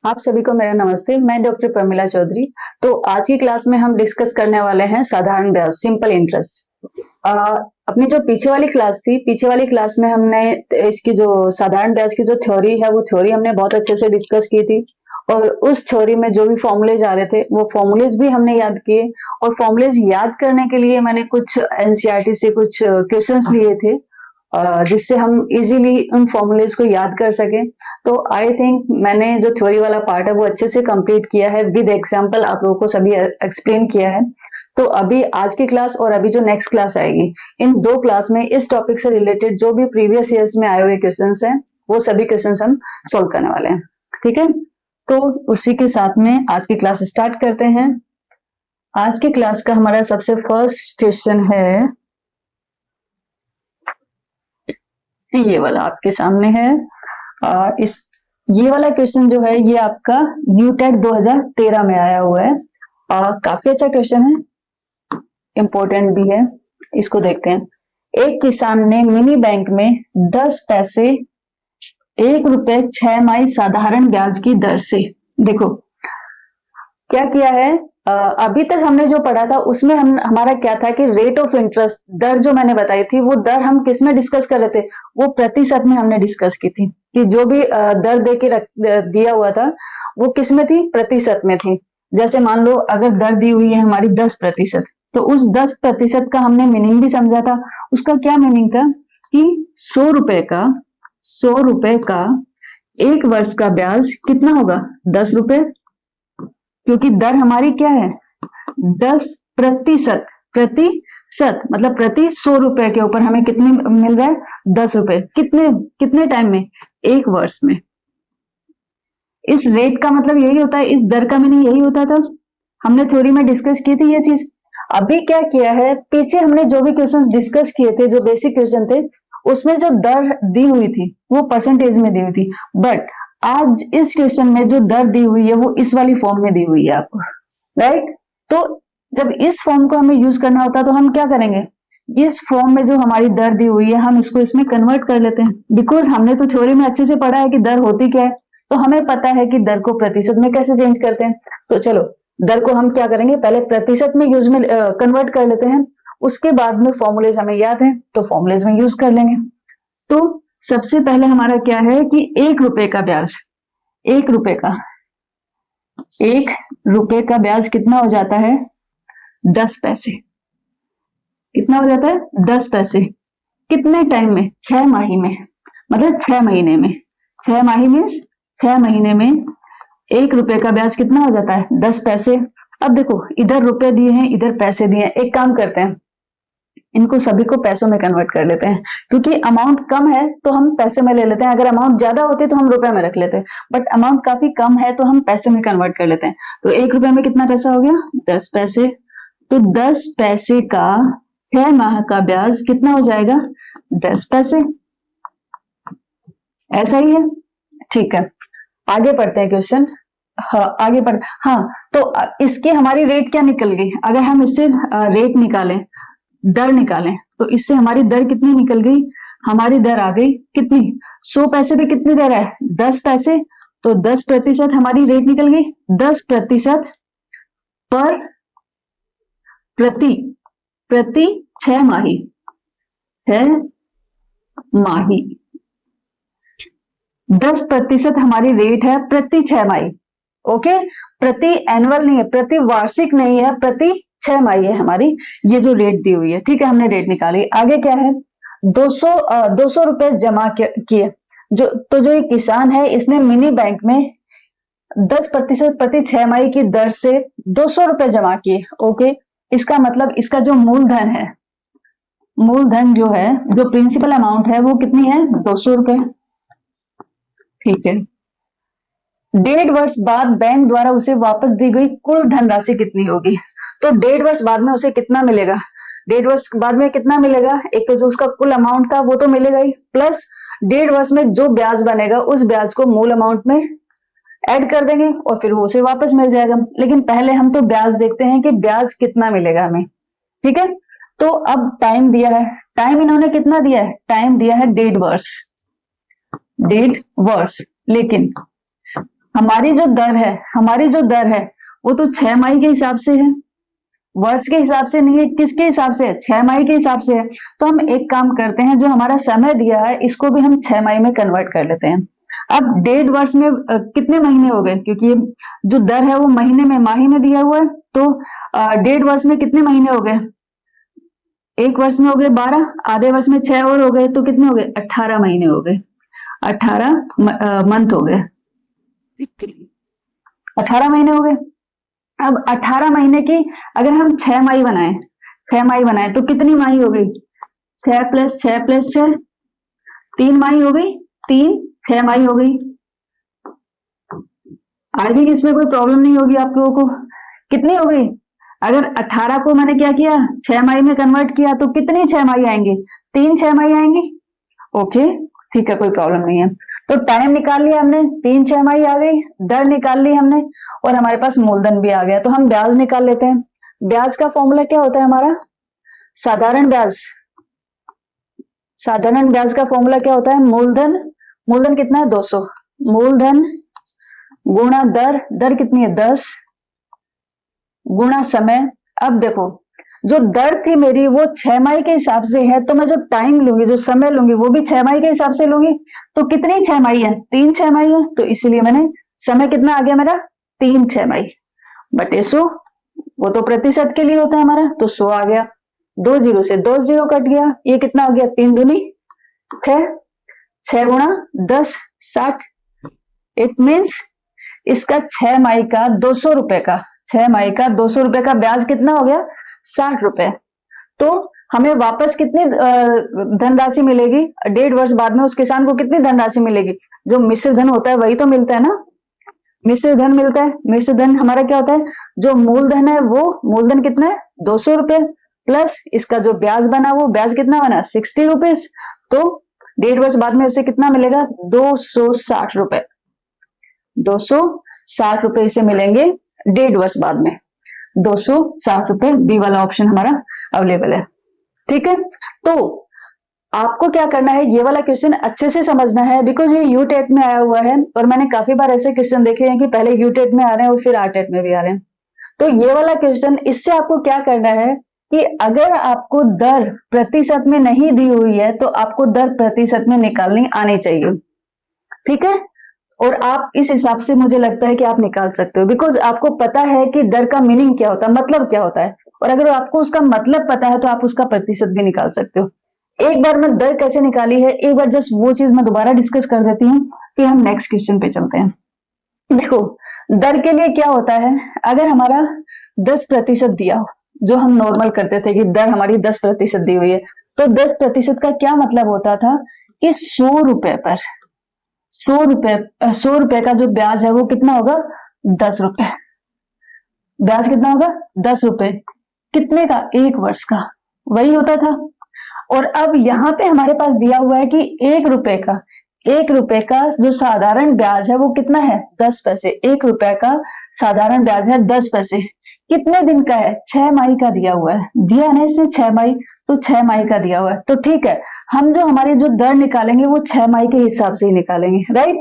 आप सभी को मेरा नमस्ते। मैं डॉक्टर प्रमिला चौधरी। तो आज की क्लास में हम डिस्कस करने वाले हैं साधारण ब्याज, सिंपल इंटरेस्ट। अपनी जो पीछे वाली क्लास में हमने इसकी जो साधारण ब्याज की जो थ्योरी है वो थ्योरी हमने बहुत अच्छे से डिस्कस की थी। और उस थ्योरी में जो भी फॉर्मूलेज आ रहे थे वो फॉर्मूलेज भी हमने याद किए। और फॉर्मूलेज याद करने के लिए मैंने कुछ एनसीईआरटी से कुछ क्वेश्चंस लिए थे, जिससे हम इजीली उन फॉर्मूलेज को याद कर सके। तो आई थिंक मैंने जो थ्योरी वाला पार्ट है वो अच्छे से कंप्लीट किया है, विद एग्जांपल आप लोगों को सभी एक्सप्लेन किया है। तो अभी आज की क्लास और अभी जो नेक्स्ट क्लास आएगी, इन दो क्लास में इस टॉपिक से रिलेटेड जो भी प्रीवियस ईयर्स में आए हुए क्वेश्चंस हैं वो सभी क्वेश्चंस हम सोल्व करने वाले हैं। ठीक है, तो उसी के साथ में आज की क्लास स्टार्ट करते हैं। आज की क्लास का हमारा सबसे फर्स्ट क्वेश्चन है, ये वाला आपके सामने है। ये वाला क्वेश्चन जो है ये आपका यूटेट 2013 में आया हुआ है। काफी अच्छा क्वेश्चन है, इंपॉर्टेंट भी है। इसको देखते हैं। एक किसान ने मिनी बैंक में 10 पैसे 1 रुपए 6 माही साधारण ब्याज की दर से, देखो क्या किया है। अभी तक हमने जो पढ़ा था उसमें हमारा क्या था कि रेट ऑफ इंटरेस्ट, दर जो मैंने बताई थी वो दर हम किस में डिस्कस कर रहे थे, वो प्रतिशत में हमने डिस्कस की थी कि जो भी दर दे के दिया हुआ था वो किस में थी, प्रतिशत में थी। जैसे मान लो अगर दर दी हुई है हमारी 10%, तो उस 10% का हमने मीनिंग भी समझा था। उसका क्या मीनिंग था कि 100 रुपए का 1 वर्ष का ब्याज कितना होगा, 10 रुपए, क्योंकि दर हमारी क्या है 10%। प्रतिशत मतलब प्रति 100 रुपए के ऊपर हमें कितने मिल रहा है, 10 रुपए। कितने कितने टाइम में, 1 वर्ष में। इस रेट का मतलब यही होता है, इस दर का मीनिंग यही होता था। हमने थ्योरी में डिस्कस की थी ये चीज। अभी क्या किया है, पीछे हमने जो भी क्वेश्चंस डिस्कस किए थे, जो बेसिक क्वेश्चन थे, उसमें जो दर दी हुई थी वो परसेंटेज में दी हुई थी। बट आज इस क्वेश्चन में जो दर दी हुई है वो इस वाली फॉर्म में दी हुई है आपको, राइट। तो जब इस फॉर्म को हमें यूज करना होता है तो हम क्या करेंगे, इस फॉर्म में जो हमारी दर दी हुई है हम इसको इसमें कन्वर्ट कर लेते हैं। बिकॉज हमने तो थ्योरी में अच्छे से पढ़ा है कि दर होती क्या है, तो हमें पता है कि दर को प्रतिशत में कैसे चेंज करते हैं। तो चलो दर को हम क्या करेंगे, पहले प्रतिशत में यूज में कन्वर्ट कर लेते हैं। उसके बाद में फॉर्मूलेज हमें याद है तो फॉर्मूलेज में यूज कर लेंगे। तो सबसे पहले हमारा क्या है कि 1 रुपए का ब्याज, 1 रुपए का 1 रुपए का ब्याज कितना हो जाता है, 10 पैसे। कितना हो जाता है, 10 पैसे। कितने टाइम में, 6 माही में, मतलब 6 महीने में। 6 माही में 6 महीने में 1 रुपए का ब्याज कितना हो जाता है, 10 पैसे। अब देखो इधर रुपए दिए हैं, इधर पैसे दिए हैं। एक काम करते हैं, इनको सभी को पैसों में कन्वर्ट कर लेते हैं। क्योंकि अमाउंट कम है तो हम पैसे में ले लेते हैं, अगर अमाउंट ज्यादा होती तो हम रुपए में रख लेते हैं, बट अमाउंट काफी कम है तो हम पैसे में कन्वर्ट कर लेते हैं। तो 1 रुपए में कितना पैसा हो गया, 10 पैसे। तो 10 पैसे का 6 माह का ब्याज कितना हो जाएगा, 10 पैसे। ऐसा ही है, ठीक है। आगे पढ़ते हैं क्वेश्चन। हाँ आगे बढ़, हाँ तो इसकी हमारी रेट क्या निकल गई, अगर हम इससे रेट निकालें, दर निकालें, तो इससे हमारी दर कितनी निकल गई, हमारी दर आ गई कितनी, 100 पैसे पे कितनी दर है, 10 पैसे। तो 10% हमारी रेट निकल गई, 10% पर प्रति 6 माही, 6 माही। 10% हमारी रेट है प्रति 6 माही। ओके, प्रति एनुअल नहीं है, प्रति वार्षिक नहीं है, प्रति 6 माही है हमारी ये जो रेट दी हुई है। ठीक है, हमने रेट निकाली। आगे क्या है, 200 रुपए जमा किए। जो ये किसान है इसने मिनी बैंक में 10% प्रति 6 माही की दर से 200 रुपए जमा किए। ओके, इसका मतलब इसका जो मूलधन है, मूलधन जो है, जो प्रिंसिपल अमाउंट है वो कितनी है, 200 रुपए। ठीक है, 1.5 वर्ष बाद बैंक द्वारा उसे वापस दी गई कुल धनराशि कितनी होगी। तो 1.5 वर्ष बाद में उसे कितना मिलेगा, 1.5 वर्ष बाद में कितना मिलेगा, एक तो जो उसका कुल अमाउंट था वो तो मिलेगा ही, प्लस 1.5 वर्ष में जो ब्याज बनेगा उस ब्याज को मूल अमाउंट में ऐड कर देंगे और फिर वो उसे वापस मिल जाएगा। लेकिन पहले हम तो ब्याज देखते हैं कि ब्याज कितना मिलेगा हमें। ठीक है, तो अब टाइम दिया है, टाइम इन्होंने कितना दिया है, टाइम दिया है 1.5 वर्ष, 1.5 वर्ष। लेकिन हमारी जो दर है वो तो 6 माही के हिसाब से है, वर्ष के हिसाब से नहीं है। किसके हिसाब से है? 6 माही के हिसाब से है। तो हम एक काम करते हैं, जो हमारा समय दिया है इसको भी हम 6 माही में कन्वर्ट कर लेते हैं। अब 1.5 वर्ष में कितने महीने हो गए? क्योंकि ये जो दर है वो महीने में, माही में दिया हुआ है, तो 1.5 वर्ष में कितने महीने हो गए? एक वर्ष में हो गए 12, आधे वर्ष में 6 और हो गए, तो कितने हो गए? 18 महीने हो गए, 18 मंथ हो गए, 18 महीने हो गए। अब 18 महीने की अगर हम 6 माही बनाए, 6 माही बनाए तो कितनी माही हो गई? 6 प्लस 6 प्लस 6, 3 माही हो गई, 6 माही हो गई। आई थिंक इसमें कोई प्रॉब्लम नहीं होगी आप लोगों को। कितनी हो गई? अगर 18 को मैंने क्या किया, 6 माही में कन्वर्ट किया, तो कितनी 6 माही आएंगी? 6 माही आएंगी। ओके, ठीक है, कोई प्रॉब्लम नहीं है। तो टाइम निकाल लिया हमने, 6 माही आ गई, दर निकाल ली हमने, और हमारे पास मूलधन भी आ गया। तो हम ब्याज निकाल लेते हैं। ब्याज का फॉर्मूला क्या होता है हमारा? साधारण ब्याज। साधारण ब्याज का फॉर्मूला क्या होता है? मूलधन कितना है? 200, मूलधन गुणा दर, दर कितनी है? 10, गुणा समय। अब देखो, जो दर थी मेरी वो 6 माही के हिसाब से है, तो मैं जो टाइम लूंगी, जो समय लूंगी, वो भी 6 माही के हिसाब से लूंगी। तो कितनी 6 माही है? 6 माही है, तो इसीलिए मैंने समय कितना आ गया मेरा? 6 माही बटे 100, वो तो प्रतिशत के लिए होता है हमारा, तो 100 आ गया। 2 जीरो से 2 जीरो कट गया, ये कितना हो गया? 3 दूनी 6, 6 गुणा 10, 60। इट मीन्स इसका 6 माही का 200 रुपए का, 6 माही का 200 रुपए का ब्याज कितना हो गया? 60 रुपए। तो हमें वापस कितनी धनराशि मिलेगी? 1.5 वर्ष बाद में उस किसान को कितनी धनराशि मिलेगी? जो मिश्र धन होता है वही तो मिलता है ना, मिश्र धन मिलता है। मिश्र धन हमारा क्या होता है? जो मूलधन है, वो मूलधन कितना है? 200 रुपए, प्लस इसका जो ब्याज बना, वो ब्याज कितना बना? 60 रुपीज। तो 1.5 वर्ष बाद में उसे कितना मिलेगा? 260 रुपए, 260 रुपए इसे मिलेंगे 1.5 वर्ष बाद में। 260 रुपए, बी वाला ऑप्शन हमारा अवेलेबल है। ठीक है, तो आपको क्या करना है, ये वाला क्वेश्चन अच्छे से समझना है, बिकॉज ये यूटेट में आया हुआ है, और मैंने काफी बार ऐसे क्वेश्चन देखे हैं कि पहले यूटेट में आ रहे हैं और फिर आरटेट में भी आ रहे हैं। तो ये वाला क्वेश्चन, इससे आपको क्या करना है कि अगर आपको दर प्रतिशत में नहीं दी हुई है, तो आपको दर प्रतिशत में निकालनी आनी चाहिए। ठीक है, और आप इस हिसाब से, मुझे लगता है कि आप निकाल सकते हो, बिकॉज आपको पता है कि दर का मीनिंग क्या होता है, मतलब क्या होता है, और अगर आपको उसका मतलब पता है तो आप उसका प्रतिशत भी निकाल सकते हो। एक बार मैं दर कैसे निकाली है, एक बार जस्ट वो चीज मैं दोबारा डिस्कस कर देती हूँ, फिर हम नेक्स्ट क्वेश्चन पे चलते हैं। देखो, दर के लिए क्या होता है, अगर हमारा 10% दिया हो, जो हम नॉर्मल करते थे कि दर हमारी 10% दी हुई है, तो 10% का क्या मतलब होता था कि 100 रुपए पर 100 रुपए का जो ब्याज है वो कितना होगा? 10 रुपए। ब्याज कितना होगा? 10 रुपए। कितने का? 1 वर्ष का, वही होता था। और अब यहाँ पे हमारे पास दिया हुआ है कि 1 रुपए का जो साधारण ब्याज है वो कितना है? 10 पैसे। 1 रुपए का साधारण ब्याज है 10 पैसे। कितने दिन का है? 6 माही का दिया हुआ है, दिया ना इसने 6 माही, तो 6 माही का दिया हुआ है। तो ठीक है, हम जो हमारी जो दर निकालेंगे वो 6 माही के हिसाब से ही निकालेंगे, राइट।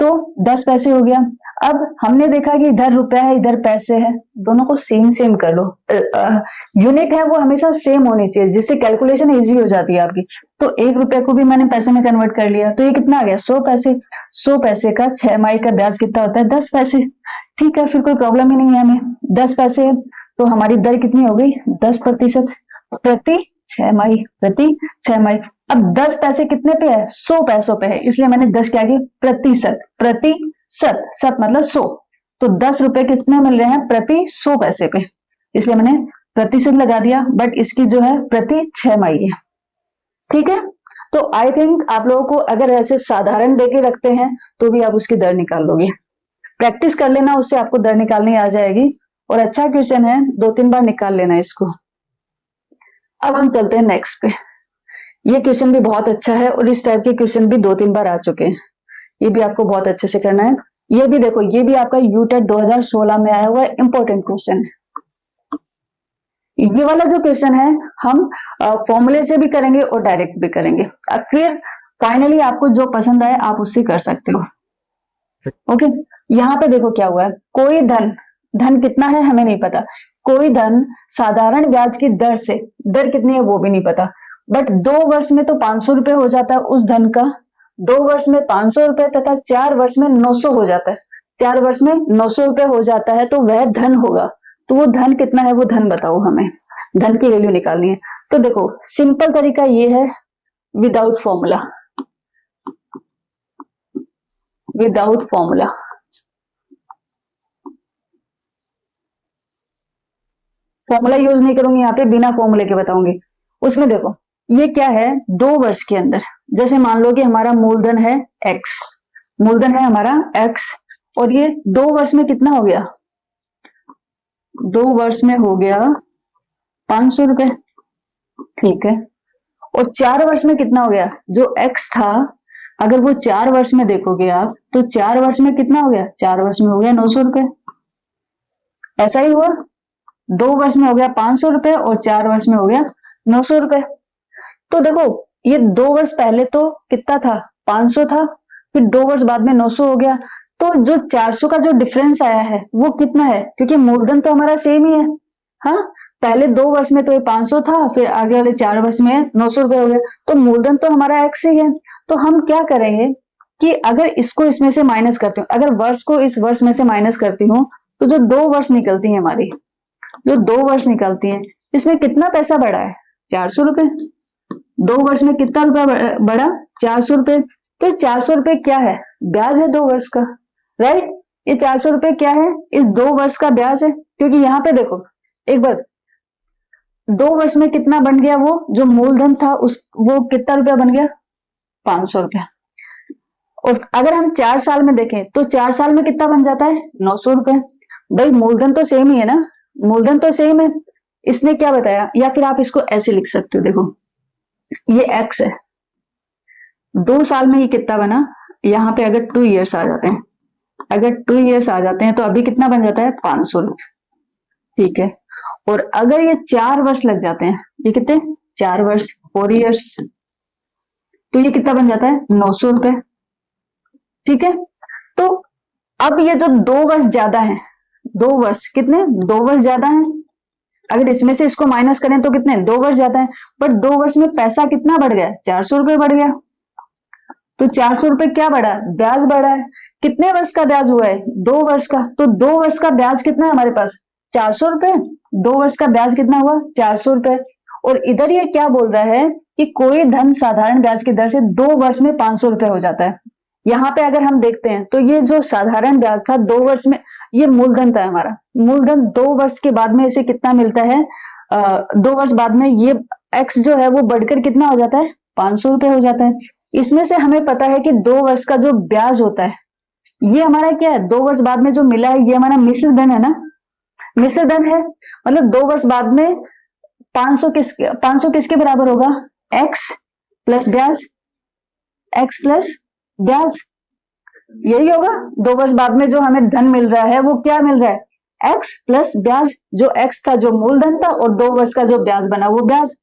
तो 10 पैसे हो गया। अब हमने देखा कि इधर रुपया है, इधर पैसे है, दोनों को सेम सेम कर लो। यूनिट है वो हमेशा सेम होनी चाहिए, जिससे कैलकुलेशन इजी हो जाती है आपकी। तो 1 रुपए को भी मैंने पैसे में कन्वर्ट कर लिया, तो ये कितना आ गया? 100 पैसे। 100 पैसे का 6 माही का ब्याज कितना होता है? 10 पैसे। ठीक है, फिर कोई प्रॉब्लम ही नहीं है हमें। 10 पैसे है, तो हमारी दर कितनी हो गई? 10% प्रति 6 माही, प्रति 6 माही। अब 10 पैसे कितने पे है? 100 पैसों पे है, इसलिए मैंने 10 के आगे प्रतिशत, प्रतिशत, सत मतलब 100। तो 10 रुपए कितने मिल रहे हैं? प्रति 100 पैसे पे, इसलिए मैंने प्रतिशत लगा दिया, बट इसकी जो है प्रति 6 माही है। ठीक है, तो आई थिंक आप लोगों को अगर ऐसे साधारण देके रखते हैं तो भी आप उसकी दर निकाल लोगे। प्रैक्टिस कर लेना, उससे आपको दर निकालनी आ जाएगी, और अच्छा क्वेश्चन है, 2-3 बार निकाल लेना इसको। अब हम चलते हैं नेक्स्ट पे। ये क्वेश्चन भी बहुत अच्छा है, और इस टाइप के क्वेश्चन भी 2-3 बार आ चुके हैं, ये भी आपको बहुत अच्छे से करना है। ये भी देखो, ये भी आपका यूटेट 2016 में आया हुआ इंपॉर्टेंट क्वेश्चन है। ये वाला जो क्वेश्चन है हम फॉर्मूले से भी करेंगे और डायरेक्ट भी करेंगे, फिर फाइनली आपको जो पसंद आए आप उससे कर सकते हो। ओके, यहाँ पे देखो क्या हुआ है, कोई धन, धन कितना है हमें नहीं पता, कोई धन साधारण ब्याज की दर से, दर कितनी है वो भी नहीं पता, बट 2 वर्ष में तो 500 रुपए हो जाता है उस धन का, 2 वर्ष में 500 रुपए तथा 4 वर्ष में 900 हो जाता है, 4 वर्ष में 900 रुपए हो जाता है, तो वह धन होगा। तो वो धन कितना है, वो धन बताओ हमें, धन की वैल्यू निकालनी है। तो देखो सिंपल तरीका ये है, without formula, without formula, formula use नहीं करूंगी यहाँ पे, बिना फॉर्मूले के बताऊंगी। उसमें देखो ये क्या है, 2 वर्ष के अंदर, जैसे मान लो कि हमारा मूलधन है x, मूलधन है हमारा x, और ये 2 वर्ष में कितना हो गया, 2 वर्ष में हो गया 500 रुपए, ठीक है। और 4 वर्ष में कितना हो गया, जो x था, अगर वो 4 वर्ष में देखोगे आप, तो 4 वर्ष में कितना हो गया, 4 वर्ष में हो गया 900 रुपए, ऐसा ही हुआ, 2 वर्ष में हो गया 500 रुपए और 4 वर्ष में हो गया 900 रुपए। तो देखो ये 2 वर्ष पहले तो कितना था, 500 था, फिर 2 वर्ष बाद में 900 हो गया, तो जो 400 का जो डिफरेंस आया है वो कितना है, क्योंकि मूलधन तो हमारा सेम ही है, हाँ, पहले 2 वर्ष में तो ये 500 था, फिर आगे वाले 4 वर्ष में 900 रुपए हो गया, तो मूलधन तो हमारा x ही है। तो हम क्या करेंगे कि अगर इसको इसमें से माइनस करती हूँ, अगर वर्ष को इस वर्ष में से माइनस करती हूँ, तो जो 2 वर्ष निकलती है हमारी, जो 2 वर्ष निकलती है, इसमें कितना पैसा बढ़ा है, 400 रुपए, 2 वर्ष में कितना रुपया बढ़ा, 400 रुपए। तो 400 रुपए क्या है, ब्याज है 2 वर्ष का, राइट, ये 400 रुपए क्या है, इस 2 वर्ष का ब्याज है, क्योंकि यहाँ पे देखो एक बार 2 वर्ष में कितना बन गया, वो जो मूलधन था उस वो कितना रुपया बन गया, 500 रुपया। और अगर हम 4 साल में देखें तो 4 साल में कितना बन जाता है, 900 रुपए। भाई मूलधन तो सेम ही है ना, मूलधन तो सेम है, इसने क्या बताया, या फिर आप इसको ऐसे लिख सकते हो, देखो ये x है, 2 साल में ये कितना बना, यहाँ पे अगर 2 इयर्स आ जाते हैं, अगर 2 इयर्स आ जाते हैं तो अभी कितना बन जाता है, 500 रुपए, ठीक है। और अगर ये 4 वर्ष लग जाते हैं, ये कितने, 4 वर्ष, 4 इयर्स, तो ये कितना बन जाता है, 900 रुपए, ठीक है। तो अब ये जो 2 वर्ष ज्यादा है, 2 वर्ष कितने, 2 वर्ष ज्यादा है, अगर इसमें से इसको माइनस करें तो कितने, 2 वर्ष ज्यादा है, बट 2 वर्ष में पैसा कितना बढ़ गया, 400 रुपए बढ़ गया। तो 400 रुपए क्या बढ़ा, ब्याज बढ़ा है, कितने वर्ष का ब्याज हुआ है, 2 वर्ष का, तो 2 वर्ष का ब्याज कितना है हमारे पास, 400 रुपए, 2 वर्ष का ब्याज कितना हुआ, 400 रुपए। और इधर ये क्या बोल रहा है कि कोई धन साधारण ब्याज की दर से 2 वर्ष में 500 रुपए हो जाता है। यहाँ पे अगर हम देखते हैं तो ये जो साधारण ब्याज था 2 वर्ष में, ये मूलधन था हमारा, मूलधन 2 वर्ष के बाद में इसे कितना मिलता है, 2 वर्ष बाद में ये x जो है वो बढ़कर कितना हो जाता है, 500 रुपए हो जाता है। इसमें से हमें पता है कि 2 वर्ष का जो ब्याज होता है, ये हमारा क्या है, 2 वर्ष बाद में जो मिला है ये हमारा मिश्र धन है ना, मिश्र धन है, मतलब 2 वर्ष बाद में 500 किसके बराबर होगा, x प्लस ब्याज, x प्लस ब्याज, यही होगा। 2 वर्ष बाद में जो हमें धन मिल रहा है वो क्या मिल रहा है, x प्लस ब्याज, जो x था जो मूलधन था, और 2 वर्ष का जो ब्याज बना वो ब्याज।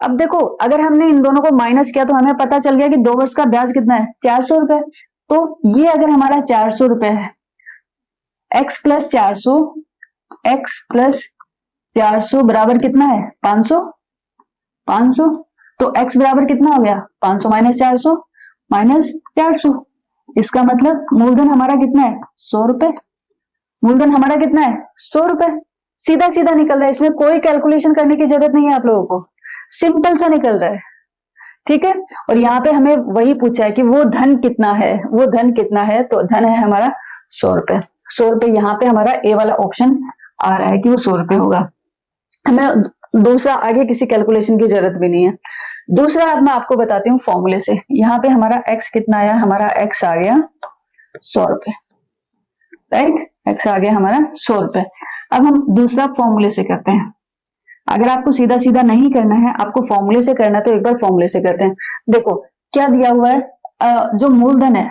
अब देखो अगर हमने इन दोनों को माइनस किया तो हमें पता चल गया कि 2 वर्ष का ब्याज कितना है, 400 रुपए। तो ये अगर हमारा 400 रुपए है, x प्लस 400, x प्लस 400 बराबर कितना है, 500, 500, तो x बराबर कितना हो गया, 500 माइनस 400 माइनस 400, इसका मतलब मूलधन हमारा कितना है, 100 रुपए, मूलधन हमारा कितना है, 100 रुपए। सीधा सीधा निकल रहा है, इसमें कोई कैलकुलेशन करने की जरूरत नहीं है आप लोगों को, सिंपल सा निकल रहा है, ठीक है। और यहाँ पे हमें वही पूछा है कि वो धन कितना है, वो धन कितना है, तो धन है हमारा 100 रुपए, 100 रुपए। यहाँ पे हमारा ए वाला ऑप्शन आ रहा है कि वो 100 रुपए होगा, हमें दूसरा आगे किसी कैलकुलेशन की जरूरत भी नहीं है। दूसरा अब मैं आपको बताती हूँ फॉर्मूले से, यहाँ पे हमारा x कितना आया, हमारा x आ गया 100 रुपए, राइट, x आ गया हमारा 100 रुपए। अब हम दूसरा फॉर्मूले से करते हैं, अगर आपको सीधा सीधा नहीं करना है, आपको फॉर्मूले से करना है, तो एक बार फॉर्मूले से करते हैं। देखो क्या दिया हुआ है, जो मूलधन है,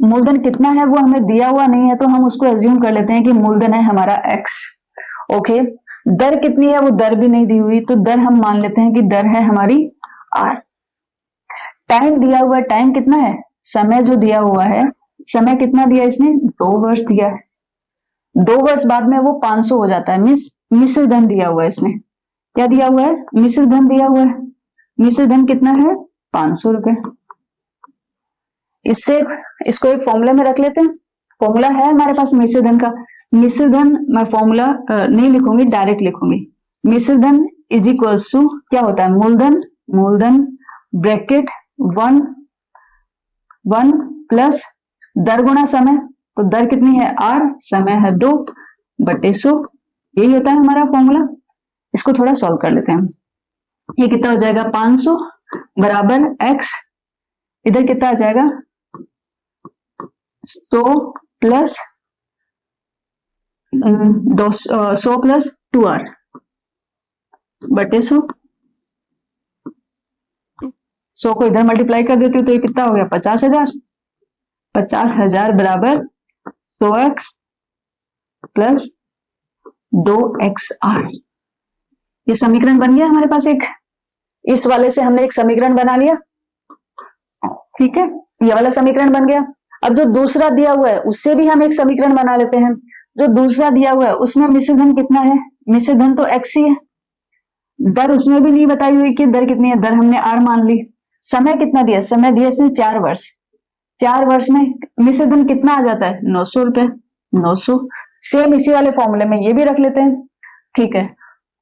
मूलधन कितना है वो हमें दिया हुआ नहीं है, तो हम उसको एज्यूम कर लेते हैं कि मूलधन है हमारा x, ओके। दर कितनी है वो दर भी नहीं दी हुई, तो दर हम मान लेते हैं कि दर है हमारी r। टाइम दिया हुआ है, टाइम कितना है, समय जो दिया हुआ है समय कितना दिया इसने, 2 वर्ष दिया है। 2 वर्ष बाद में वो 500 हो जाता है, मिश्र धन दिया हुआ है इसने। क्या दिया हुआ है, मिश्र धन दिया हुआ है। मिश्र धन कितना है, 500 रुपए। इससे इसको एक फॉर्मूला में रख लेते हैं। फॉर्मूला है हमारे पास मिश्र धन का। मिश्र धन मैं फॉर्मूला नहीं लिखूंगी, डायरेक्ट लिखूंगी। मिश्र धन इज इक्वल्स टू क्या होता है, मूलधन ब्रैकेट 1 प्लस दर गुणा समय। तो दर कितनी है r, समय है 2 बटे 100। यही होता है हमारा फॉर्मूला। इसको थोड़ा सॉल्व कर लेते हैं। ये कितना हो जाएगा, 500 बराबर x, इधर कितना आ जाएगा 100 प्लस 100 प्लस 2r बटे 100। 100 को इधर मल्टीप्लाई कर देती हूँ तो ये कितना हो गया, 50,000। 50,000 बराबर 100x प्लस 2xr। ये समीकरण बन गया हमारे पास एक। इस वाले से हमने एक समीकरण बना लिया, ठीक है, ये वाला समीकरण बन गया। अब जो दूसरा दिया हुआ है उससे भी हम एक समीकरण बना लेते हैं। जो दूसरा दिया हुआ है उसमें मिश्र धन कितना है, मिश्र धन तो x ही है। दर उसमें भी नहीं बताई हुई कि दर कितनी है, दर हमने r मान ली। समय कितना दिया, समय दिया इसने 4 वर्ष। 4 वर्ष में मिश्र धन कितना आ जाता है, 900 रुपए। 900 सेम इसी वाले फॉर्मूले में ये भी रख लेते हैं, ठीक है।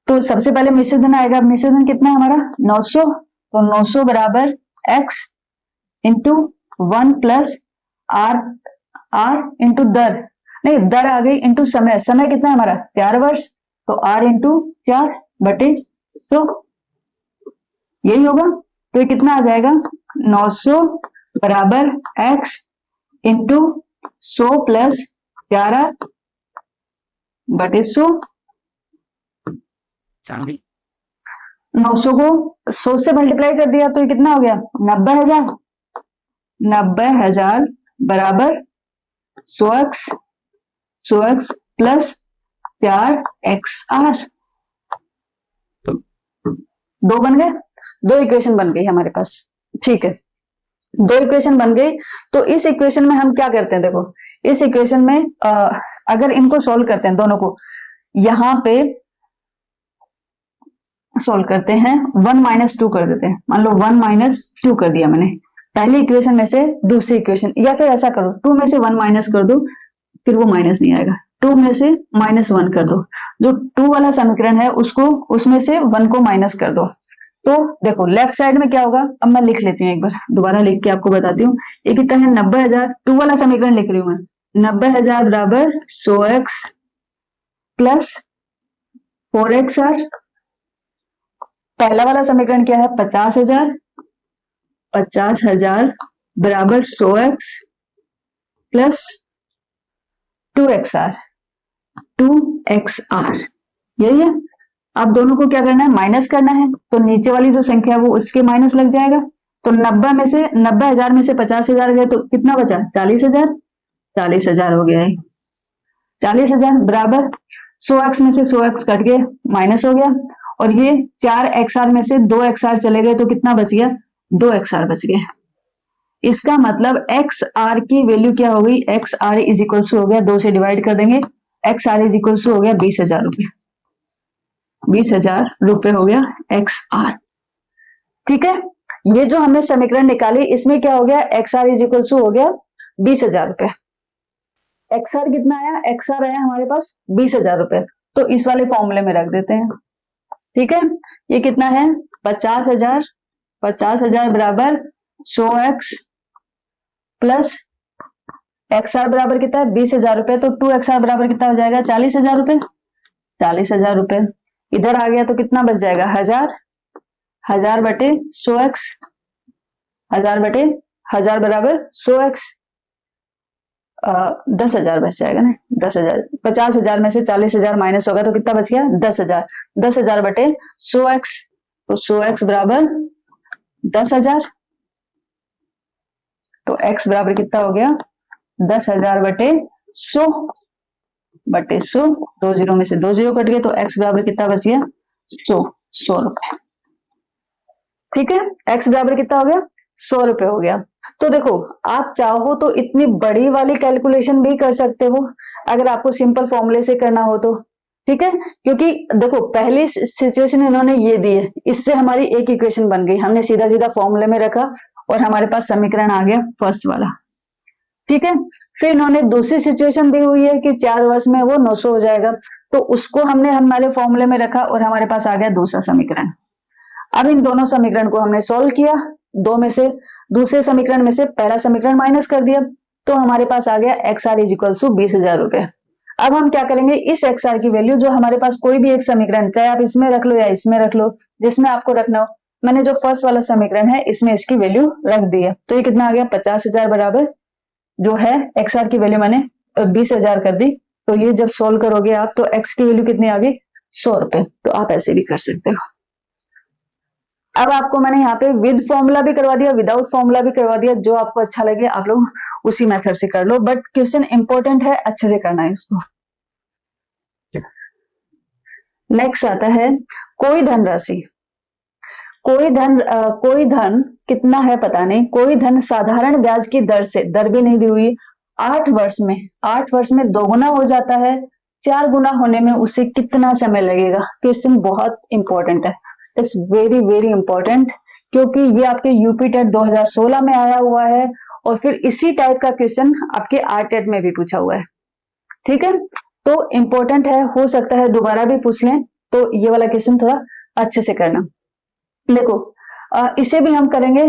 तो सबसे पहले मिश्र धन आएगा, मिश्र धन कितना है हमारा 900। तो 900 बराबर x into 1 plus r into दर, नहीं दर आ गई इंटू समय। समय कितना है हमारा 4 वर्ष, तो r इंटू 4 बटे 100, यही होगा। तो ये कितना आ जाएगा 900 बराबर x इंटू 100 प्लस 11 बटे 100। 900 को 100 से मल्टीप्लाई कर दिया तो ये कितना हो गया 90,000। 90,000 बराबर 100x प्लस 4xr। 2 बन गए, 2 इक्वेशन बन गई हमारे पास, ठीक है। 2 इक्वेशन बन गई। तो इस इक्वेशन में हम क्या करते हैं, देखो इस इक्वेशन में अगर इनको सॉल्व करते हैं दोनों को, यहां पे सॉल्व करते हैं 1 माइनस 2 कर देते हैं। मान लो 1 माइनस 2 कर दिया मैंने पहली इक्वेशन में से दूसरी इक्वेशन, या फिर ऐसा करो 2 में से 1 माइनस कर दो, फिर वो माइनस नहीं आएगा। 2 में से -1 कर दो, जो 2 वाला समीकरण है उसको उसमें से 1 को माइनस कर दो। तो देखो लेफ्ट साइड में क्या होगा, अब मैं लिख लेती हूँ एक बार, दोबारा लिख के आपको बताती हूँ। ये कितना है 90,000, 2 वाला समीकरण लिख रही हूँ मैं। 90,000 बराबर 100x प्लस 4xr। पहला वाला समीकरण क्या है 50,000। 50,000 बराबर 100x प्लस 2xr। यही है। अब दोनों को क्या करना है, माइनस करना है। तो नीचे वाली जो संख्या है वो उसके माइनस लग जाएगा। तो 90,000 में से 50,000 गए तो कितना बचा 40,000। 40,000 हो गया है। 40,000 बराबर 100x में से 100x कट गए, माइनस हो गया। और ये 4xr में से 2xr चले गए तो कितना बच गया 2xr बच गया। इसका मतलब xr की वैल्यू क्या हो गई, xr इज इक्वल टू हो गया 2 से डिवाइड कर देंगे, xr इज इक्वल टू हो गया 20,000 रुपए। 20,000 रुपए हो गया xr, ठीक है। ये जो हमने समीकरण निकाली इसमें क्या हो गया, xr इज इक्वल टू हो गया 20,000 रुपए। xr कितना आया, xr आया हमारे पास 20,000 रुपए। तो इस वाले फॉर्मूले में रख देते हैं, ठीक है। ये कितना है 50,000। 50,000 बराबर 100x प्लस xr बराबर कितना है 20,000 रुपए। तो 2xr बराबर कितना हो जाएगा 40,000 रुपए। 40,000 रुपए इधर आ गया तो कितना बच जाएगा 1000 बटे 100x। 1000 बटे 1000 बराबर 100x, 10,000 बच जाएगा ना। 10,000, 50,000 में से 40,000 माइनस होगा तो कितना बच गया 10,000। 10,000 बटे 100x, तो 100x बराबर 10,000। तो x बराबर कितना हो गया 10,000 बटे 100 बटे 100। 2 जीरो में से 2 जीरो कट गए तो x बराबर कितना बच गया 100 रुपए, ठीक है। x बराबर कितना हो गया 100 रुपए हो गया। तो देखो, आप चाहो तो इतनी बड़ी वाली कैलकुलेशन भी कर सकते हो अगर आपको सिंपल फॉर्मूले से करना हो तो, ठीक है। क्योंकि देखो, पहली सिचुएशन इन्होंने ये दी है, इससे हमारी एक इक्वेशन बन गई, हमने सीधा सीधा फॉर्मूले में रखा और हमारे पास समीकरण आ गया फर्स्ट वाला, ठीक है। फिर इन्होंने दूसरी सिचुएशन दी हुई है कि 4 वर्ष में वो 900 हो जाएगा, तो उसको हमने हमारे फॉर्मूले में रखा और हमारे पास आ गया दूसरा समीकरण। अब इन दोनों समीकरण को हमने सॉल्व किया, दो में से दूसरे समीकरण में से पहला समीकरण माइनस कर दिया, तो हमारे पास आ गया X R is equal to 20,000 रुपए। अब हम क्या करेंगे, इस एक्स आर की वैल्यू जो हमारे पास कोई भी एक समीकरण, चाहे आप इसमें रख लो या इसमें रख लो, जिसमें आपको रखना हो, मैंने जो फर्स्ट वाला समीकरण है इसमें इसकी वैल्यू रख दी है, तो ये कितना आ गया 50,000 बराबर जो है एक्स आर की वैल्यू मैंने 20,000 कर दी। तो ये जब सोल्व करोगे आप तो एक्स की वैल्यू कितनी आ गई 100 रुपए। तो आप ऐसे भी कर सकते हो। अब आपको मैंने यहाँ पे विद फॉर्मूला भी करवा दिया, विदाउट फॉर्मूला भी करवा दिया, जो आपको अच्छा लगे आप लोग उसी मेथड से कर लो, बट क्वेश्चन इंपॉर्टेंट है, अच्छे से करना है इसको। नेक्स्ट आता है कोई धनराशि, कोई धन कितना है पता नहीं, कोई धन साधारण ब्याज की दर से, दर भी नहीं दी हुई, 8 वर्ष में दोगुना हो जाता है, 4 गुना होने में उसे कितना समय लगेगा। क्वेश्चन बहुत इंपॉर्टेंट है, इट्स वेरी वेरी इंपॉर्टेंट, क्योंकि ये आपके यूपी टेट 2016 में आया हुआ है और फिर इसी टाइप का क्वेश्चन आपके आरटेट में भी पूछा हुआ है, ठीक है। तो इंपॉर्टेंट है, हो सकता है दोबारा भी पूछ लें, तो ये वाला क्वेश्चन थोड़ा अच्छे से करना। देखो, इसे भी हम करेंगे,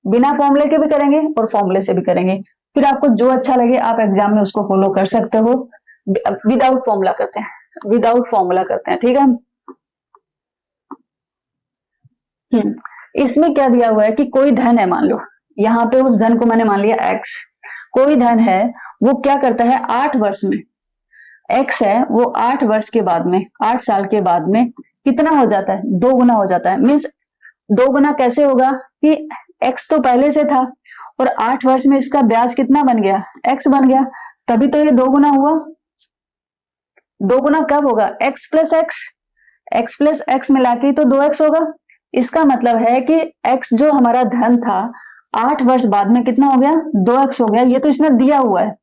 बिना फॉर्मूले के भी करेंगे और फॉर्मूले से भी करेंगे, फिर आपको जो अच्छा लगे आप एग्जाम में उसको फॉलो कर सकते हो। विदाउट फॉर्मूला करते हैं, विदाउट फॉर्मूला करते हैं, ठीक है। इसमें क्या दिया हुआ है कि कोई धन है, मान लो यहाँ पे उस धन को मैंने मान लिया एक्स, कोई धन है वो क्या करता है 8 वर्ष में, एक्स है वो 8 वर्ष के बाद में, 8 साल के बाद में कितना हो जाता है, 2 गुना हो जाता है। मीन्स 2 गुना कैसे होगा कि एक्स तो पहले से था और 8 वर्ष में इसका ब्याज कितना बन गया, एक्स बन गया, तभी तो ये 2 गुना हुआ। 2 गुना कब होगा, एक्स प्लस एक्स मिला के तो 2x होगा। इसका मतलब है कि x जो हमारा धन था 8 वर्ष बाद में कितना हो गया, 2x हो गया। ये तो इसने दिया हुआ है,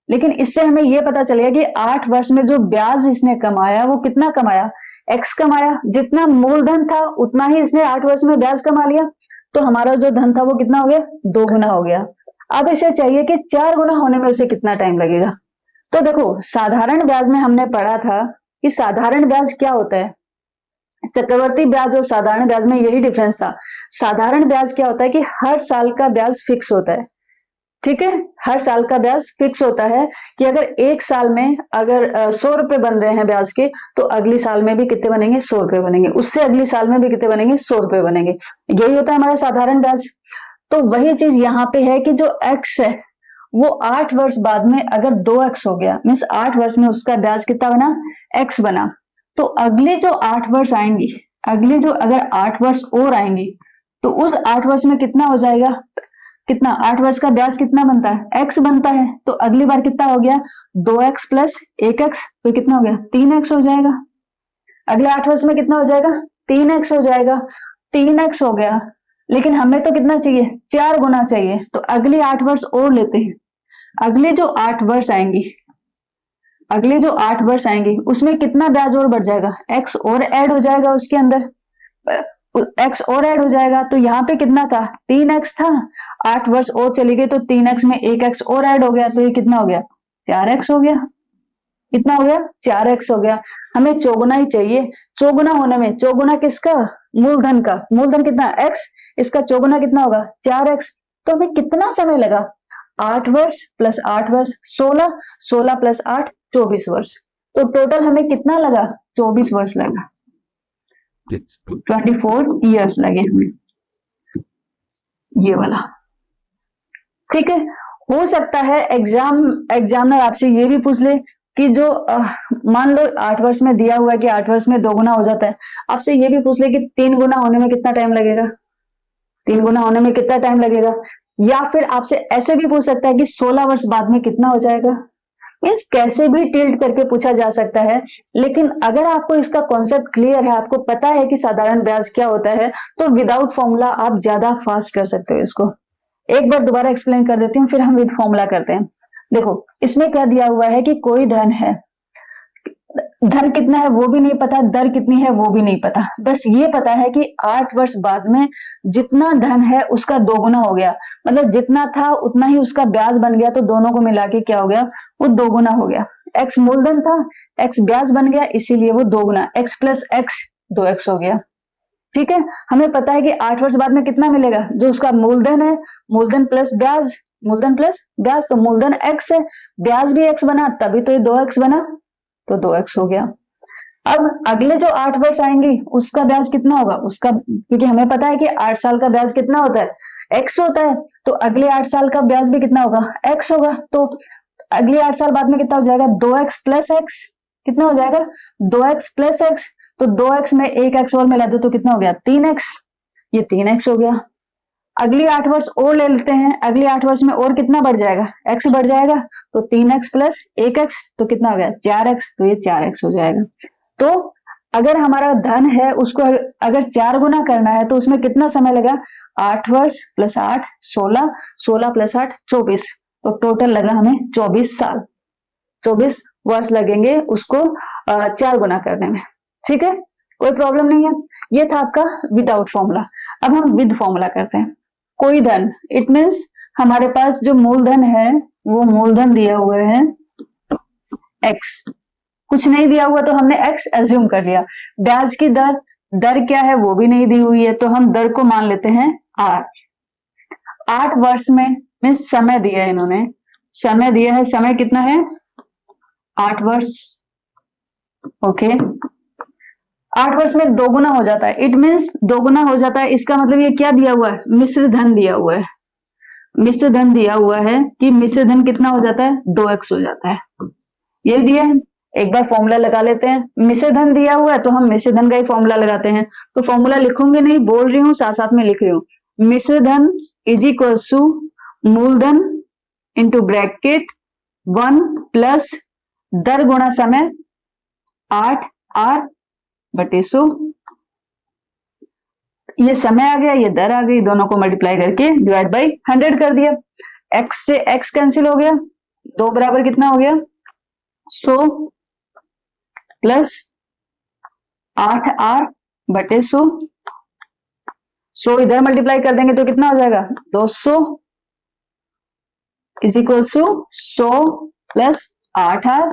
लेकिन इससे हमें यह पता चलेगा कि 8 वर्ष में जो ब्याज इसने कमाया वो कितना कमाया, x कमाया। जितना मूलधन था उतना ही इसने 8 वर्ष में ब्याज कमा लिया, तो हमारा जो धन था वो कितना हो गया, 2 गुना हो गया। अब इसे चाहिए कि 4 गुना होने में उसे कितना टाइम लगेगा। तो देखो, साधारण ब्याज में हमने पढ़ा था कि साधारण ब्याज क्या होता है, चक्रवर्ती ब्याज और साधारण ब्याज में यही डिफरेंस था। साधारण ब्याज क्या होता है कि हर साल का ब्याज फिक्स होता है, ठीक है, हर साल का ब्याज फिक्स होता है कि अगर एक साल में अगर 100 रुपए बन रहे हैं ब्याज के, तो अगली साल में भी कितने बनेंगे, 100 रुपए बनेंगे, उससे अगली साल में भी कितने बनेंगे, 100 रुपए बनेंगे। यही होता है हमारा साधारण ब्याज। तो वही चीज यहाँ पे है कि जो एक्स है वो 8 वर्ष बाद में अगर 2x हो गया, मीन्स 8 वर्ष में उसका ब्याज कितना बना, x बना, तो अगले जो 8 वर्ष आएंगी, अगले जो अगर 8 वर्ष और आएंगी, तो उस 8 वर्ष में कितना हो जाएगा, कितना 8 वर्ष का ब्याज कितना बनता है, x बनता है। तो अगली बार कितना हो गया, 2x प्लस 1x, तो कितना हो गया 3x हो जाएगा। अगले 8 वर्ष में कितना हो जाएगा, 3x हो जाएगा, 3x हो गया। लेकिन हमें तो कितना चाहिए, 4 गुना चाहिए, तो अगले 8 वर्ष और लेते हैं। अगले जो 8 वर्ष आएंगी, अगले जो 8 वर्ष आएंगे उसमें कितना ब्याज और बढ़ जाएगा, x और ऐड हो जाएगा, उसके अंदर x और ऐड हो जाएगा। तो यहाँ पे कितना था, 3x था, 8 वर्ष और चली गई तो 3x में 1x और ऐड हो गया, तो ये कितना हो गया, 4x हो गया। कितना हो गया, 4x हो गया। हमें चौगुना ही चाहिए, चौगुना होने में, चौगुना किसका, मूलधन का, मूलधन कितना x, इसका चौगुना कितना होगा 4x। तो हमें कितना समय लगा, 8 वर्ष प्लस 8 वर्ष 16, 16 प्लस 8 24 वर्ष। तो टोटल हमें कितना लगा, 24 वर्ष लगा, 24 ईयर्स लगे हमें, ये वाला, ठीक है। हो सकता है एग्जामिनर आपसे ये भी पूछ ले कि जो मान लो 8 वर्ष में दिया हुआ है कि 8 वर्ष में 2 गुना हो जाता है, आपसे ये भी पूछ ले कि 3 गुना होने में कितना टाइम लगेगा, 3 गुना होने में कितना टाइम लगेगा। या फिर आपसे ऐसे भी पूछ सकता है कि 16 वर्ष बाद में कितना हो जाएगा। मीन्स कैसे भी टिल्ट करके पूछा जा सकता है, लेकिन अगर आपको इसका कॉन्सेप्ट क्लियर है, आपको पता है कि साधारण ब्याज क्या होता है, तो विदाउट फॉर्मूला आप ज्यादा फास्ट कर सकते हो इसको। एक बार दोबारा एक्सप्लेन कर देती हूँ, फिर हम विद फॉर्मूला करते हैं। देखो इसमें क्या दिया हुआ है कि कोई धन है, धन कितना है वो भी नहीं पता, दर कितनी है वो भी नहीं पता, बस ये पता है कि 8 वर्ष बाद में जितना धन है उसका दोगुना हो गया, मतलब जितना था उतना ही उसका ब्याज बन गया, तो दोनों को मिला के क्या हो गया, वो दोगुना हो गया। एक्स मूलधन था, एक्स ब्याज बन गया, इसीलिए वो दोगुना, एक्स प्लस एक्स 2x हो गया। ठीक है, हमें पता है कि 8 वर्ष बाद में कितना मिलेगा, जो उसका मूलधन है, मूलधन प्लस ब्याज, मूलधन प्लस ब्याज, तो मूलधन x है, ब्याज भी x बना, तभी तो ये 2x बना, तो 2x हो गया। अब अगले जो 8 वर्ष आएंगे उसका ब्याज कितना होगा, उसका, क्योंकि हमें पता है कि 8 साल का ब्याज कितना होता है, x होता है, तो अगले 8 साल का ब्याज भी कितना होगा, x होगा, तो अगले 8 साल बाद में कितना हो जाएगा, 2x प्लस एक्स, कितना हो जाएगा 2x प्लस एक्स, तो 2x में एक x और मिला दो तो कितना हो गया 3x, ये 3x हो गया। अगली 8 वर्ष और ले लेते हैं, अगले 8 वर्ष में और कितना बढ़ जाएगा, x बढ़ जाएगा, तो 3x प्लस 1x, तो कितना हो गया 4x, तो ये 4x हो जाएगा। तो अगर हमारा धन है उसको अगर 4 गुना करना है तो उसमें कितना समय लगा, 8 वर्ष प्लस 8 16, 16 प्लस 8 24, तो टोटल लगा हमें 24 साल, 24 वर्ष लगेंगे उसको 4 गुना करने में। ठीक है, कोई प्रॉब्लम नहीं है। ये था आपका विदाउट फॉर्मूला। अब हम विद फॉर्मूला करते हैं। कोई धन, इट मीन्स हमारे पास जो मूलधन है वो मूलधन दिया हुआ है x, कुछ नहीं दिया हुआ तो हमने x एज्यूम कर लिया। ब्याज की दर, दर क्या है वो भी नहीं दी हुई है, तो हम दर को मान लेते हैं r। 8 वर्ष में मीन्स समय दिया है इन्होंने, समय दिया है, समय कितना है 8 वर्ष। ओके, 8 वर्ष में दोगुना हो जाता है, इट मीन्स दोगुना हो जाता है, इसका मतलब ये क्या दिया हुआ है, मिश्र धन दिया हुआ है, मिश्र धन दिया हुआ है कि मिश्र धन कितना हो जाता है 2x हो जाता है, ये दिया है। एक बार फॉर्मूला लगा लेते हैं, मिश्र धन दिया हुआ है तो हम मिश्र धन का ही फॉर्मूला लगाते हैं, तो फॉर्मूला लिखूंगे नहीं, बोल रही हूँ साथ साथ में लिख रही हूँ, मिश्र धन इज इक्वल टू मूलधन इंटू ब्रैकेट 1 प्लस दर गुणा समय 8r बटे 100, ये समय आ गया, ये दर आ गई, दोनों को मल्टीप्लाई करके डिवाइड बाई 100 कर दिया, x से x कैंसिल हो गया, 2 बराबर कितना हो गया 100 प्लस 8r बटे 100, 100 इधर मल्टीप्लाई कर देंगे तो कितना हो जाएगा 200 is equal to 100 plus 8r,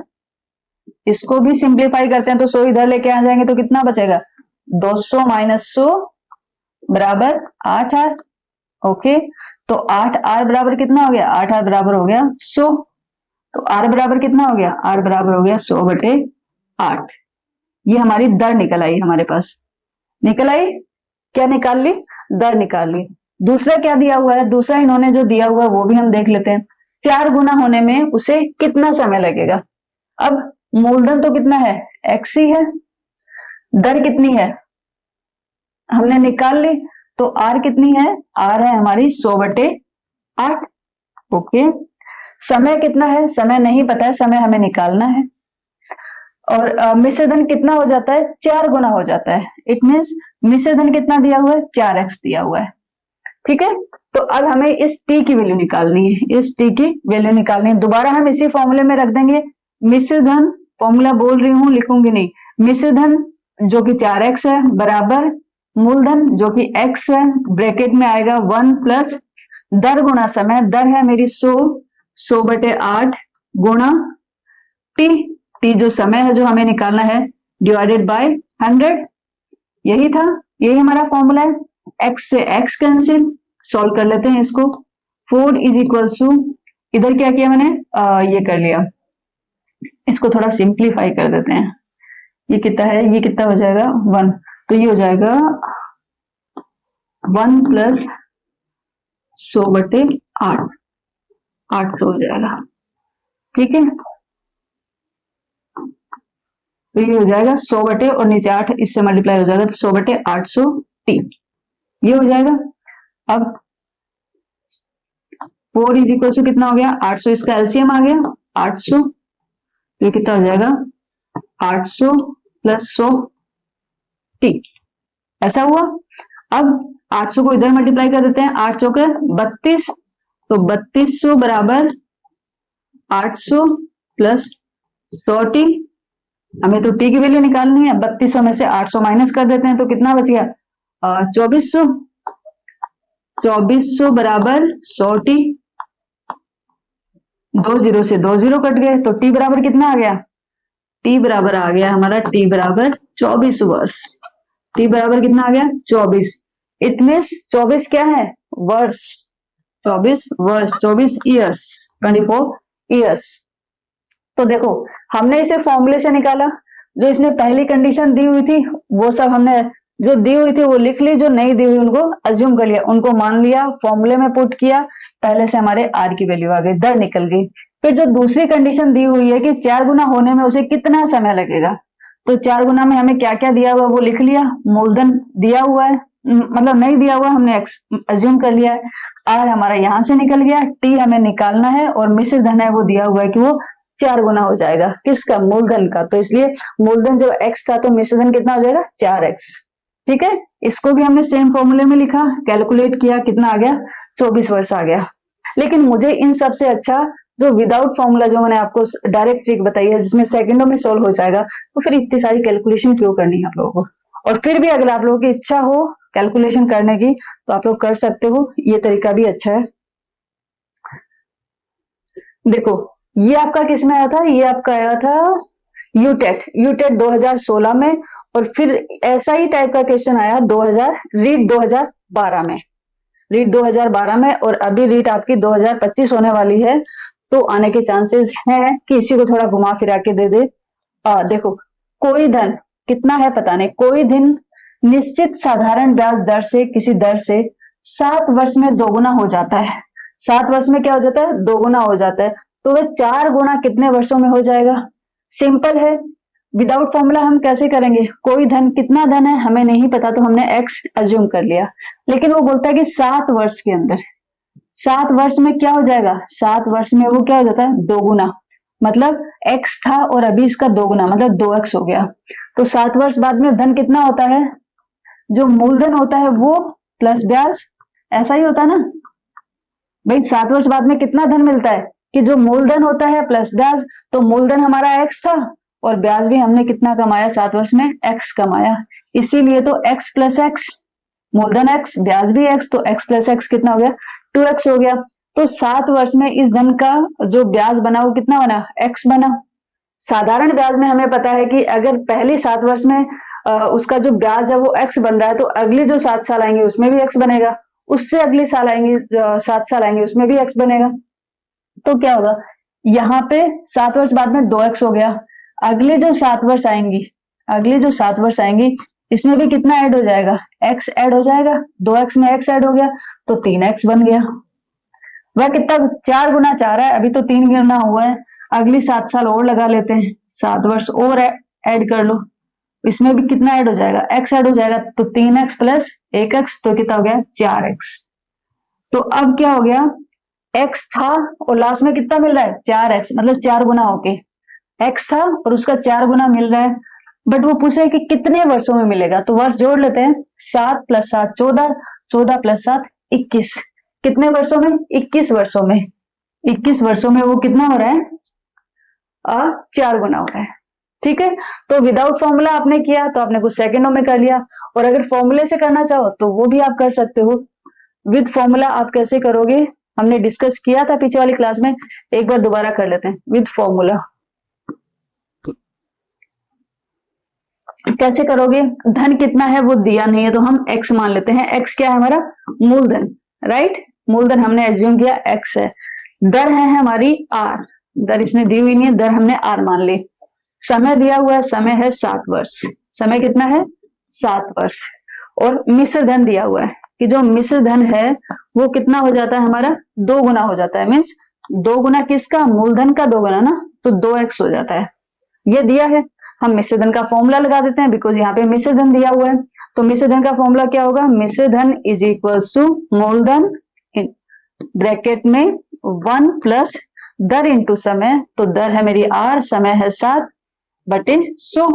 इसको भी सिंप्लीफाई करते हैं तो 100 इधर लेके आ जाएंगे तो कितना बचेगा 200 माइनस 100 बराबर 8r। ओके, तो 8r बराबर कितना हो गया, 8r बराबर हो गया 100, तो r बराबर कितना हो गया, r बराबर हो गया 100 बटे 8। ये हमारी दर निकल आई, हमारे पास निकल आई, क्या निकाल ली, दर निकाल ली। दूसरा क्या दिया हुआ है, दूसरा इन्होंने जो दिया हुआ है वो भी हम देख लेते हैं, 4 गुना होने में उसे कितना समय लगेगा। अब मूलधन तो कितना है x ही है, दर कितनी है हमने निकाल ली, तो r कितनी है, r है हमारी 100 बटे 8। ओके, समय कितना है, समय नहीं पता है, समय हमें निकालना है, और मिश्र धन कितना हो जाता है 4 गुना हो जाता है, इट मीन्स मिश्र धन कितना दिया हुआ है 4x दिया हुआ है। ठीक है, तो अब हमें इस t की वैल्यू निकालनी है, इस t की वैल्यू निकालनी है, दोबारा हम इसी फॉर्मूले में रख देंगे, मिश्र धन, फॉर्मूला बोल रही हूँ लिखूंगी नहीं, मिश्र धन जो कि 4x है बराबर मूलधन जो कि x है, ब्रैकेट में आएगा 1 प्लस दर गुणा समय, दर है मेरी 100, 100 बटे 8 गुणा t जो समय है जो हमें निकालना है डिवाइडेड बाय 100, यही था, यही हमारा फॉर्मूला है। x से x कैंसिल, सॉल्व कर लेते हैं इसको, 4 इज इक्वल टू, इधर क्या किया मैंने ये कर लिया, इसको थोड़ा सिंप्लीफाई कर देते हैं, ये कितना है, ये कितना हो जाएगा 1, तो ये हो जाएगा 1 प्लस 100 बटे 8, 800 हो जाएगा। ठीक है, तो ये हो जाएगा 100 बटे और नीचे 8 इससे मल्टीप्लाई हो जाएगा, तो 100 बटे 800 टी, ये हो जाएगा। अब 4 इज इक्वल टू कितना हो गया 800, इसका एलसीएम आ गया 800, तो ये कितना हो जाएगा 800 प्लस 100 टी, ऐसा हुआ। अब 800 को इधर मल्टीप्लाई कर देते हैं, 8 चौके 32 तो 3200 बराबर 800 प्लस 100t। हमें तो टी की वैल्यू निकालनी है, 3200 में से 800 माइनस कर देते हैं तो कितना बच गया 2400। 2400 बराबर 100t, 2 जीरो से 2 जीरो कट गए तो टी बराबर कितना आ गया, टी बराबर आ गया हमारा टी बराबर 24 वर्ष। टी बराबर कितना आ गया 24। इट मीन्स 24 क्या है वर्ष, 24 वर्ष, 24 ईयर्स, 24 ईयर्स। तो देखो हमने इसे फॉर्मूले से निकाला, जो इसने पहली कंडीशन दी हुई थी वो सब हमने जो दी हुई थी वो लिख ली, जो नहीं दी हुई उनको अज्यूम कर लिया, उनको मान लिया, फॉर्मूले में पुट किया, पहले से हमारे आर की वैल्यू आ गई, दर निकल गई। फिर जो दूसरी कंडीशन दी हुई है कि 4 गुना होने में उसे कितना समय लगेगा, तो 4 गुना में हमें क्या क्या दिया हुआ है वो लिख लिया, मूलधन दिया हुआ है, मतलब नहीं दिया हुआ हमने अज्यूम कर लिया है, आर हमारा यहां से निकल गया, टी हमें निकालना है और मिश्र धन है वो दिया हुआ है कि वो 4 गुना हो जाएगा, किसका, मूलधन का। तो इसलिए मूलधन जब x था तो मिश्र धन कितना हो जाएगा 4x। ठीक है, इसको भी हमने सेम फॉर्मूले में लिखा, कैलकुलेट किया, कितना आ गया 24 वर्ष आ गया। लेकिन मुझे इन सबसे अच्छा जो विदाउट फॉर्मूला जो मैंने आपको डायरेक्ट ट्रिक बताई है जिसमें सेकंडों में सॉल्व हो जाएगा, तो फिर इतनी सारी कैलकुलेशन क्यों करनी है आप लोगों को। और फिर भी अगर आप लोगों की इच्छा हो कैलकुलेशन करने की तो आप लोग कर सकते हो, ये तरीका भी अच्छा है। देखो ये आपका किस में आया था, ये आपका आया था यूटेट 2016 में, और फिर ऐसा ही टाइप का क्वेश्चन आया रीट 2012 में, रीट 2012 में, और अभी रीट आपकी 2025 होने वाली है, तो आने के चांसेस हैं कि इसी को थोड़ा घुमा फिरा के दे दे। देखो कोई धन कितना है पता नहीं, कोई धन निश्चित साधारण ब्याज दर से किसी दर से 7 वर्ष में दोगुना हो जाता है। 7 वर्ष में क्या हो जाता है, दोगुना हो जाता है, तो वह 4 गुना कितने वर्षों में हो जाएगा। सिंपल है, विदाउट फॉर्मूला हम कैसे करेंगे, कोई धन कितना धन है हमें नहीं पता तो हमने एक्स अज्यूम कर लिया, लेकिन वो बोलता है कि 7 वर्ष के अंदर, 7 वर्ष में क्या हो जाएगा, 7 वर्ष में वो क्या हो जाता है दोगुना, मतलब x था और अभी इसका दोगुना मतलब 2x हो गया। तो 7 वर्ष बाद में धन कितना होता है, जो मूलधन होता है वो प्लस ब्याज, ऐसा ही होता है ना भाई। 7 वर्ष बाद में कितना धन मिलता है कि जो मूलधन होता है प्लस ब्याज, तो मूलधन हमारा x था और ब्याज भी हमने कितना कमाया 7 वर्ष में, x कमाया, इसीलिए तो x प्लस एक्स, मूलधन x ब्याज भी x, तो x प्लस एक्स कितना हो गया 2x हो गया। तो 7 वर्ष में इस धन का जो ब्याज बना वो कितना बना, x बना। साधारण ब्याज में हमें पता है कि अगर पहली 7 वर्ष में उसका जो ब्याज है वो x बन रहा है, तो अगली जो 7 साल आएंगे उसमें भी x बनेगा, उससे अगली साल आएंगे 7 साल आएंगे उसमें भी x बनेगा। तो क्या होगा, यहाँ पे 7 वर्ष बाद में 2x हो गया, अगले जो 7 वर्ष आएंगी, अगले जो 7 वर्ष आएंगी इसमें भी कितना ऐड हो जाएगा, x ऐड हो जाएगा, 2x में x ऐड हो गया तो 3x बन गया। वह कितना 4 गुना 4 है, अभी तो 3 गुना हुआ है, अगली 7 साल और लगा लेते हैं, 7 वर्ष और ऐड कर लो, इसमें भी कितना ऐड हो जाएगा, x ऐड हो जाएगा, तो 3x प्लस 1x तो कितना हो गया 4x। तो अब क्या हो गया, x था और लास्ट में कितना मिल रहा है 4x, मतलब 4 गुना होके x था और उसका 4 गुना मिल रहा है, बट वो पूछा है कि कितने वर्षों में मिलेगा, तो वर्ष जोड़ लेते हैं, 7 प्लस 7 14, 14 प्लस 7 21, कितने वर्षों में 21 वर्षों में, 21 वर्षों में वो कितना हो रहा है 4 गुना हो रहा है। ठीक है, तो विदाउट फॉर्मूला आपने किया तो आपने कुछ सेकंडों में कर लिया, और अगर फॉर्मूले से करना चाहो तो वो भी आप कर सकते हो। विद फॉर्मूला आप कैसे करोगे हमने डिस्कस किया था पीछे वाली क्लास में, एक बार दोबारा कर लेते हैं। विद फॉर्मूला कैसे करोगे, धन कितना है वो दिया नहीं है तो हम x मान लेते हैं, x क्या है हमारा मूलधन, राइट, मूलधन हमने एज्यूम किया x है, दर है हमारी r, दर इसने दी हुई नहीं है, दर हमने r मान ली, समय दिया हुआ है, समय है 7 वर्ष, समय कितना है 7 वर्ष, और मिश्र धन दिया हुआ है कि जो मिश्र धन है वो कितना हो जाता है हमारा 2 गुना हो जाता है, मीन्स 2 गुना किसका, मूलधन का 2 गुना ना, तो 2x हो जाता है, ये दिया है। हम मिश्र धन का फॉर्मूला लगा देते हैं, बिकॉज यहाँ पे मिश्र धन दिया हुआ है, तो मिश्र धन का फॉर्मूला क्या होगा, मिश्र धन इज इक्वल्स टू मूलधन ब्रैकेट में 1 प्लस दर इंटू समय, तो दर है मेरी r, समय है 7 बटे 100,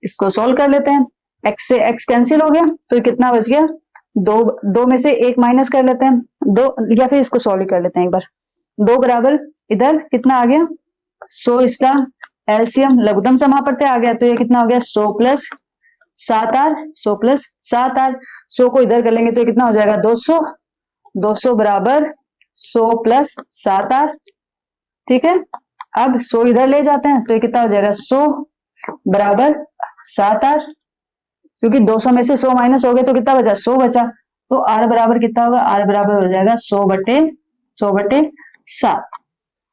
इसको सोल्व कर लेते हैं, x से x कैंसिल हो गया तो कितना बच गया दो में से एक माइनस कर लेते हैं, दो, या फिर इसको सॉल्व कर लेते हैं एक बार। 2 बराबर इधर कितना आ गया 100, इसका एलसीएम लघुत्तम समापवर्ती आ गया, तो ये कितना हो गया 100 प्लस 7r, 100 प्लस 7r। 100 को इधर कर लेंगे तो ये कितना हो जाएगा 200, 200 बराबर 100 प्लस 7r। ठीक है, अब 100 इधर ले जाते हैं तो ये कितना हो जाएगा 100 बराबर 7r, क्योंकि 200 में से 100 माइनस हो गए तो कितना बचा 100 बचा, तो r बराबर कितना होगा, r बराबर हो जाएगा 100/7।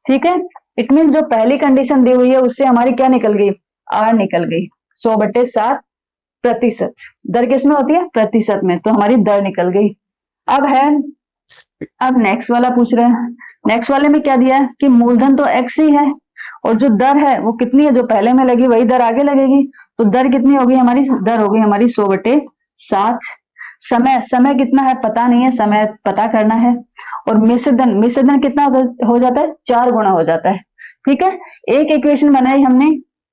ठीक है, इट मीन जो पहली कंडीशन दी हुई है उससे हमारी क्या निकल गई, r निकल गई 100/7 प्रतिशत। दर किस में होती है, प्रतिशत में, तो हमारी दर निकल गई। अब नेक्स्ट वाला पूछ रहे हैं, नेक्स्ट वाले में क्या दिया है कि मूलधन तो x ही है और जो दर है वो कितनी है, जो पहले में लगी वही दर आगे लगेगी, तो दर कितनी होगी हमारी, दर होगी हमारी 100/7। समय कितना है पता नहीं है, समय पता करना है। और मिश्रधन कितना हो जाता है, 4 गुना हो जाता है। ठीक है, एक इक्वेशन बनाई हमने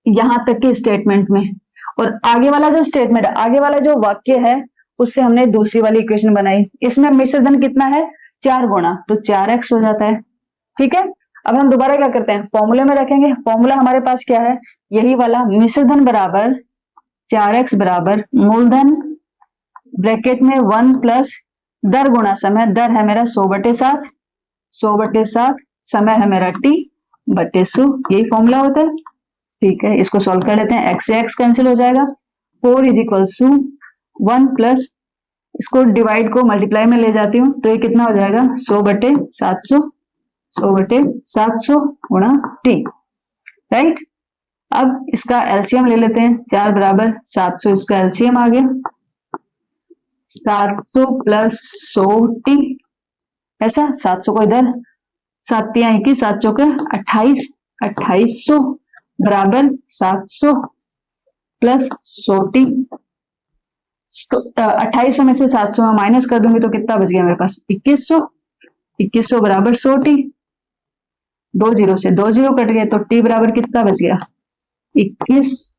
यहां तक के स्टेटमेंट में, और आगे वाला जो स्टेटमेंट, आगे वाला जो वाक्य है उससे हमने दूसरी वाली इक्वेशन बनाई, इसमें मिश्रधन कितना है 4 गुना, तो 4x हो जाता है। ठीक है, अब हम दोबारा क्या करते हैं, फॉर्मूले में रखेंगे। फॉर्मूला हमारे पास क्या है, यही वाला, मिश्रधन बराबर 4x बराबर मूलधन ब्रैकेट में 1 प्लस दर गुणा समय, दर है मेरा 100/7, 100/7, समय है मेरा t/100, यही फॉर्मूला होता है। ठीक है, इसको सॉल्व कर लेते हैं, x से x कैंसिल हो जाएगा, 4 = 1 प्लस, इसको डिवाइड को मल्टीप्लाई में ले जाती हूँ तो ये कितना हो जाएगा 100/700, 100/700 गुणा t। राइट, अब इसका एलसीएम ले लेते हैं, 4 बराबर 700, इसका एलसीएम आ गया 700 प्लस 100t, ऐसा 700 को इधर 7 × 21, 7 × 28, 2800 बराबर 700 प्लस 100t। 2800 में से 700 में माइनस कर दूंगी तो कितना बच गया मेरे पास 2100, 2100 बराबर 100t। 2 0 से 2 0 कट गए तो t बराबर कितना बच गया 21